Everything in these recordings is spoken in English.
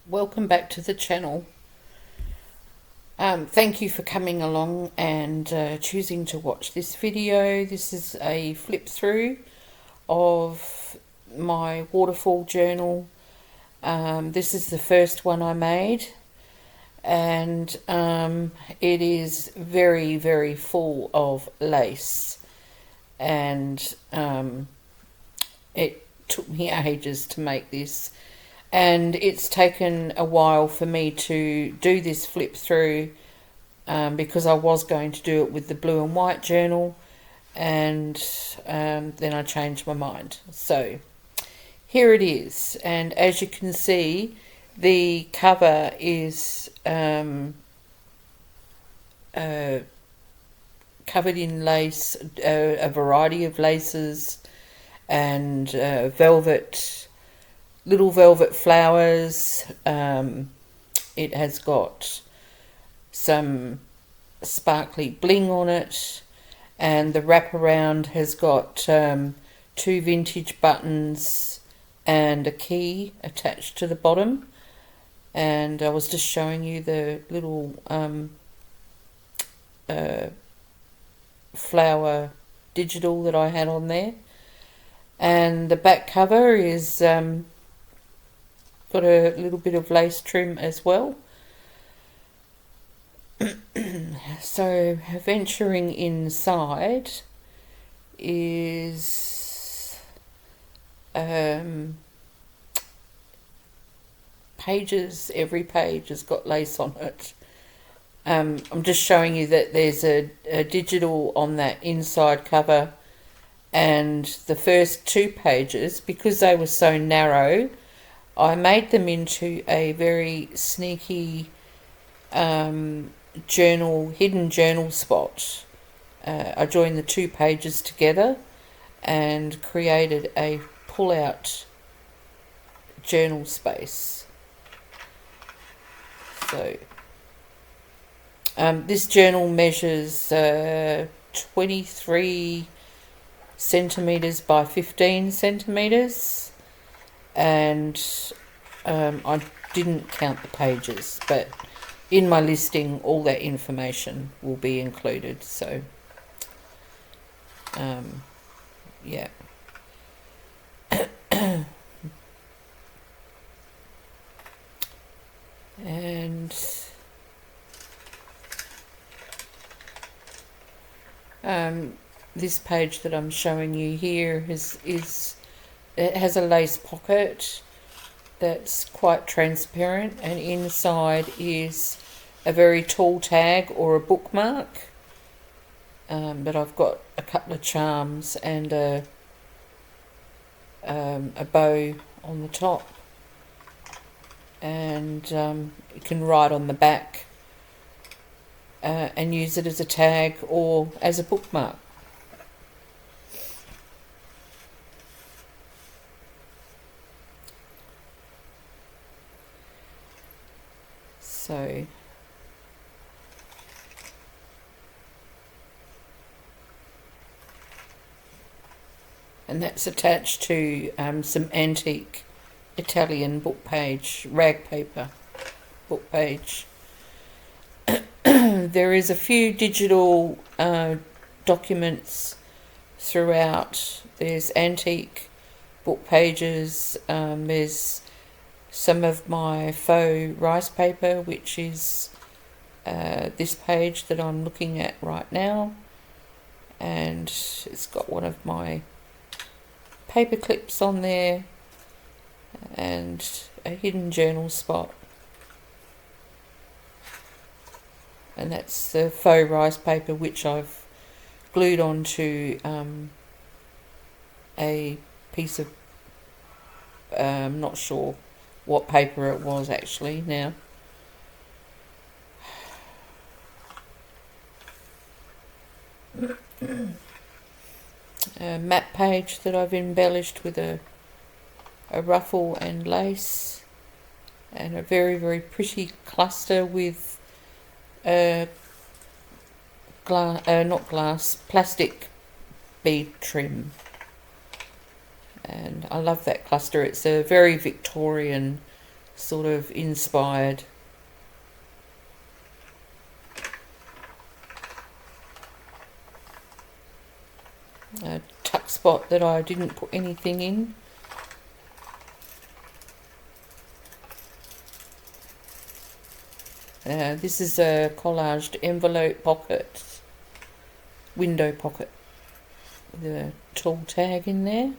Welcome back to the channel. Thank you for coming along and choosing to watch this video. This is a flip through of my waterfall journal. This is the first one I made, and it is very full of lace, and it took me ages to make this, and it's taken a while for me to do this flip through because I was going to do it with the blue and white journal, and then I changed my mind. So here it is, and as you can see, the cover is covered in lace, a variety of laces, and little velvet flowers. It has got some sparkly bling on it, and the wraparound has got 2 vintage buttons and a key attached to the bottom. And I was just showing you the little flower digital that I had on there. And the back cover is got a little bit of lace trim as well. So venturing inside is pages. Every page has got lace on it. I'm just showing you that there's a digital on that inside cover, and the first 2 pages, because they were so narrow, I made them into a very sneaky hidden journal spot. I joined the 2 pages together and created a pull-out journal space. So this journal measures 23 centimeters by 15 centimeters, and I didn't count the pages, but in my listing all that information will be included. So yeah. And this page that I'm showing you here it has a lace pocket that's quite transparent, and inside is a very tall tag or a bookmark. But I've got a couple of charms and a bow on the top, and you can write on the back and use it as a tag or as a bookmark. So and that's attached to some antique Italian book page, rag paper book page. There is a few digital documents throughout. There's antique book pages. There's some of my faux rice paper, which is this page that I'm looking at right now, and it's got one of my paper clips on there, and a hidden journal spot. And that's the faux rice paper, which I've glued onto a piece of I'm not sure what paper it was actually now. A map page that I've embellished with a ruffle and lace, and a very pretty cluster with plastic bead trim. And I love that cluster. It's a very Victorian sort of inspired. A tuck spot that I didn't put anything in. This is a collaged envelope pocket, window pocket, with a tall tag in there.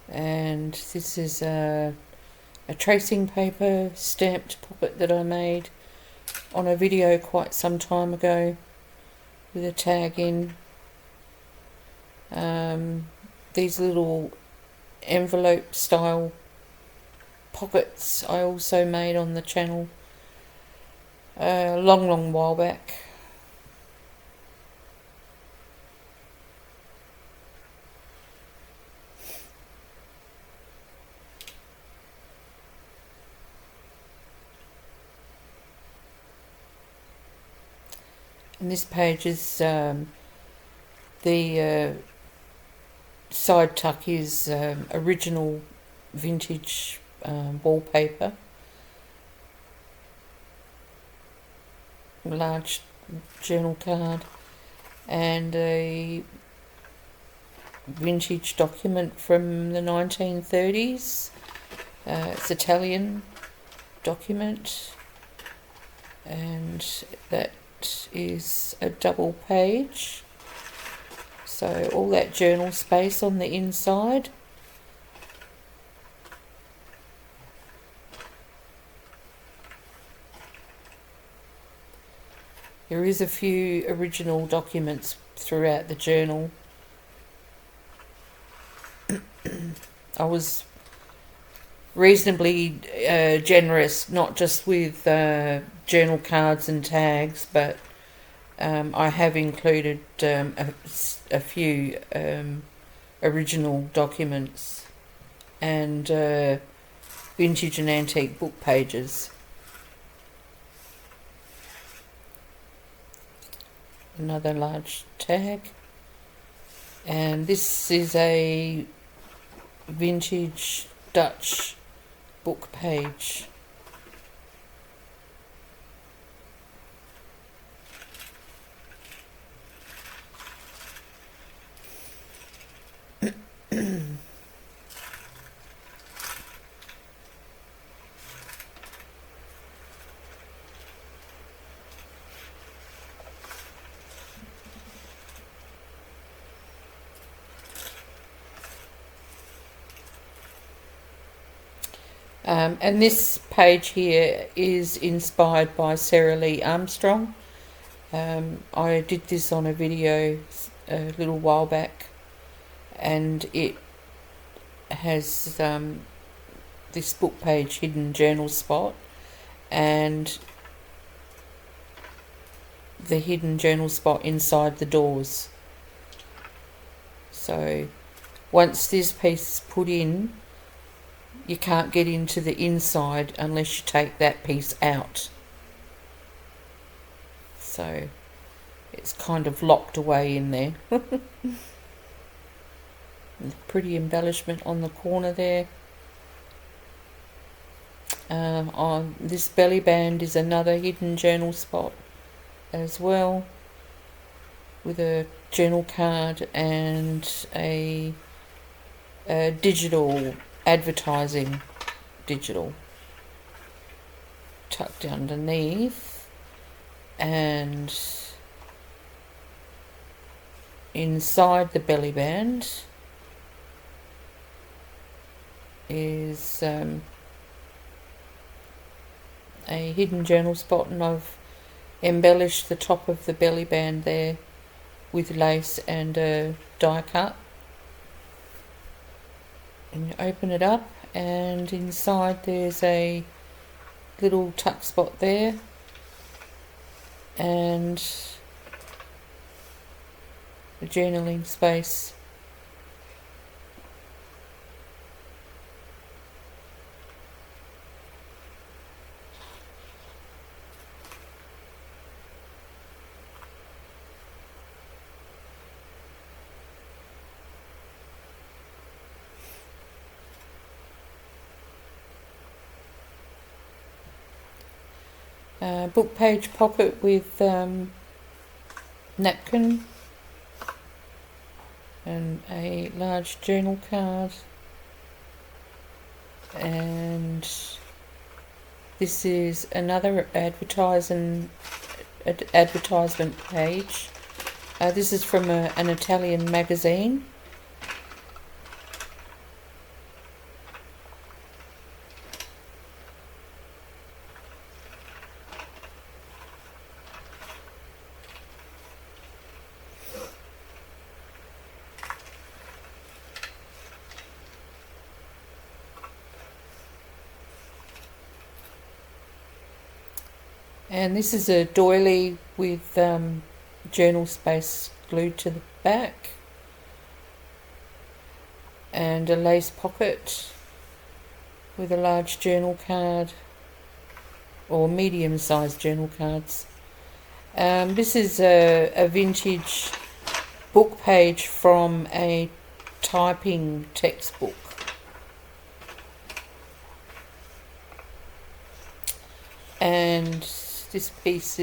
And this is a tracing paper stamped pocket that I made on a video quite some time ago with a tag in. These little envelope style pockets I also made on the channel a long while back. And this page is the side tuck is original vintage wallpaper, large journal card, and a vintage document from the 1930s. It's Italian document, and that is a double page, so all that journal space on the inside. There is a few original documents throughout the journal. I was reasonably generous, not just with journal cards and tags, but I have included a few original documents and vintage and antique book pages. Another large tag, and this is a vintage Dutch book page. And this page here is inspired by Sarah Lee Armstrong. I did this on a video a little while back, and it has this book page hidden journal spot, and the hidden journal spot inside the doors. So once this piece is put in, you can't get into the inside unless you take that piece out. So it's kind of locked away in there. Pretty embellishment on the corner there. On this belly band is another hidden journal spot as well, with a journal card and a digital advertising digital tucked underneath, and inside the belly band is a hidden journal spot, and I've embellished the top of the belly band there with lace and a die cut. And you open it up, and inside there's a little tuck spot there, and a journaling space. book page pocket with napkin and a large journal card, and this is another advertisement page. This is from an Italian magazine. And this is a doily with journal space glued to the back, and a lace pocket with a large journal card, or medium-sized journal cards. This is a vintage book page from a typing textbook. And this piece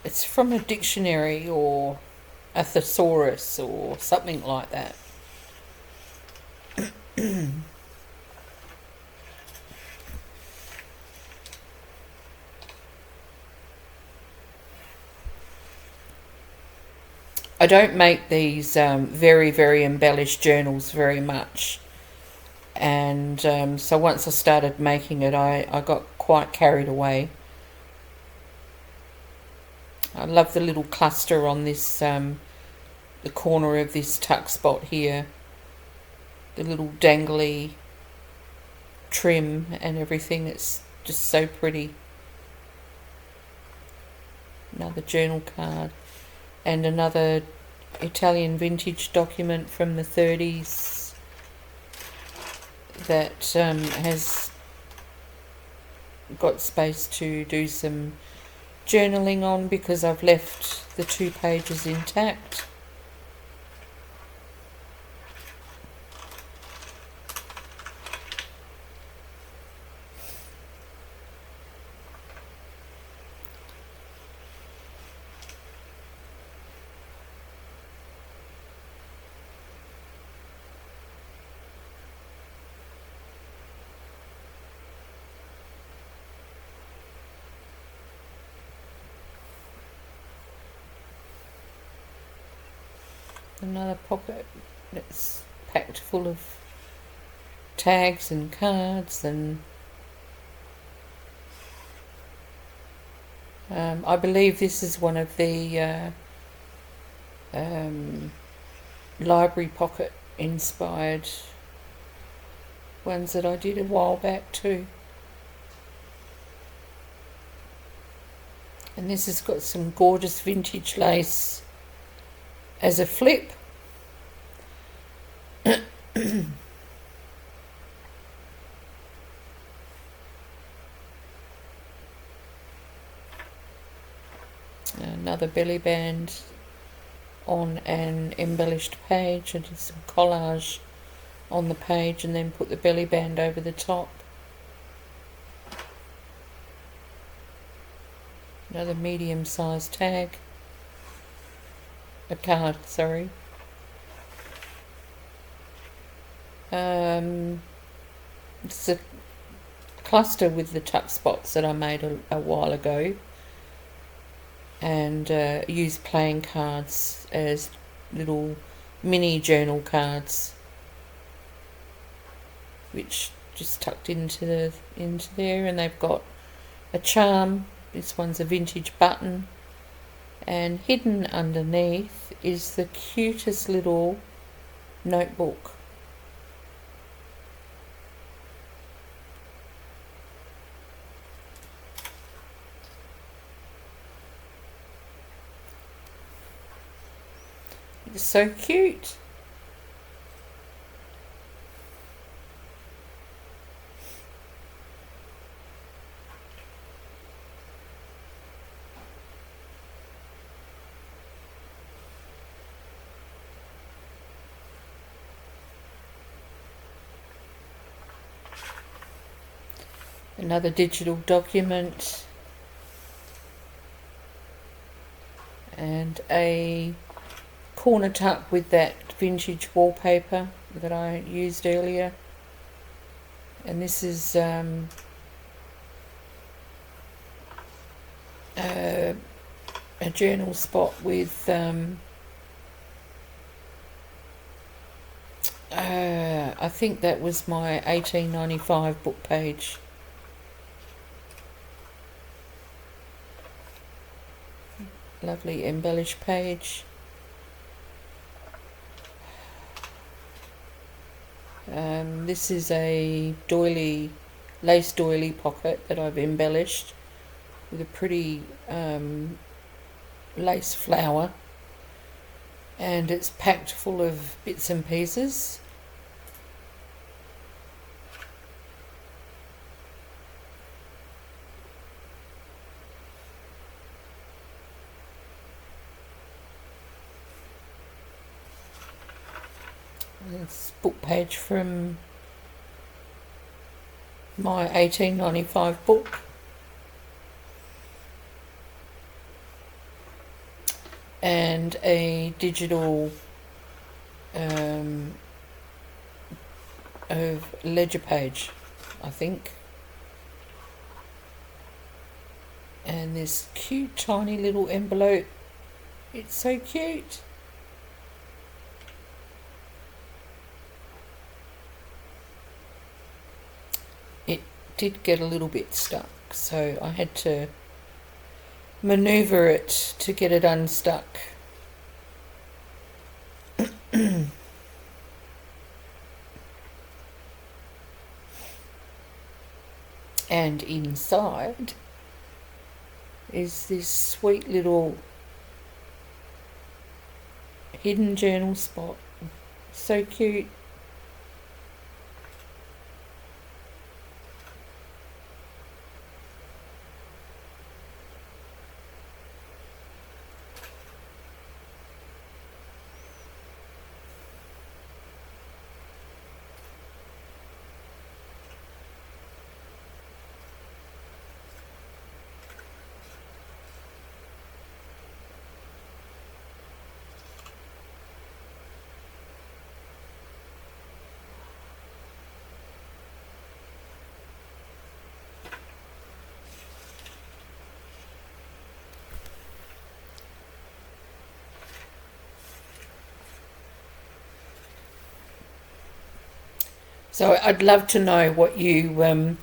it's from a dictionary or a thesaurus or something like that. I don't make these very, very embellished journals very much. And so once I started making it, I got quite carried away. I love the little cluster on this, the corner of this tuck spot here. The little dangly trim and everything. It's just so pretty. Another journal card. And another Italian vintage document from the 30s that has got space to do some journaling on, because I've left the 2 pages intact. Another pocket that's packed full of tags and cards, and I believe this is one of the library pocket inspired ones that I did a while back too. And this has got some gorgeous vintage lace as a flip. Another belly band on an embellished page. I did some collage on the page and then put the belly band over the top. Another medium-sized tag. A card, sorry. It's a cluster with the tuck spots that I made a while ago, and used playing cards as little mini journal cards, which just tucked into there, and they've got a charm. This one's a vintage button, and hidden underneath is the cutest little notebook. It's so cute. Another digital document and a corner tuck with that vintage wallpaper that I used earlier. And this is a journal spot with I think that was my 1895 book page. Lovely embellished page. This is a doily, lace doily pocket that I've embellished with a pretty lace flower, and it's packed full of bits and pieces. It's book page from my 1895 book. And a digital of ledger page, I think. And this cute tiny little envelope. It's so cute. It did get a little bit stuck, so I had to maneuver it to get it unstuck. And inside is this sweet little hidden journal spot. So cute. So I'd love to know what you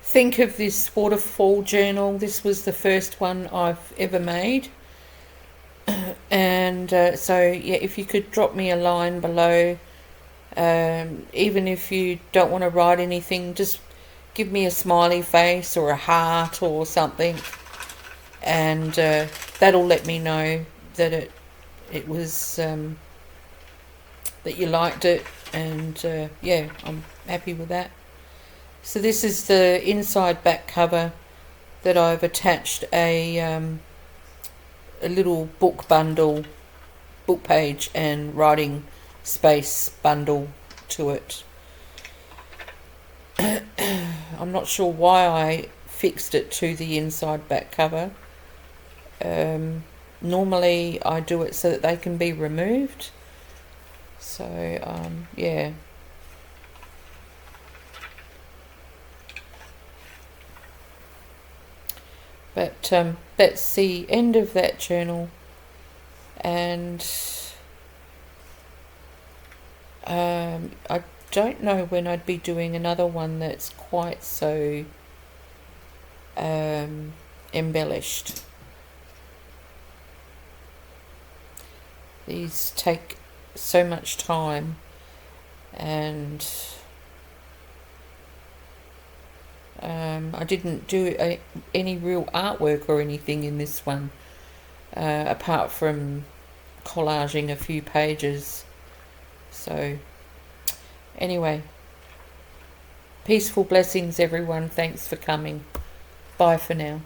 think of this waterfall journal. This was the first one I've ever made. And so, yeah, if you could drop me a line below, even if you don't want to write anything, just give me a smiley face or a heart or something. And that'll let me know that it was, that you liked it. And yeah, I'm happy with that. So this is the inside back cover that I've attached a little book bundle, book page and writing space bundle to it. I'm not sure why I fixed it to the inside back cover. Normally I do it so that they can be removed. So, yeah. But that's the end of that journal. And I don't know when I'd be doing another one that's quite so embellished. These take so much time, and I didn't do any real artwork or anything in this one, apart from collaging a few pages. So anyway, peaceful blessings everyone. Thanks for coming. Bye for now.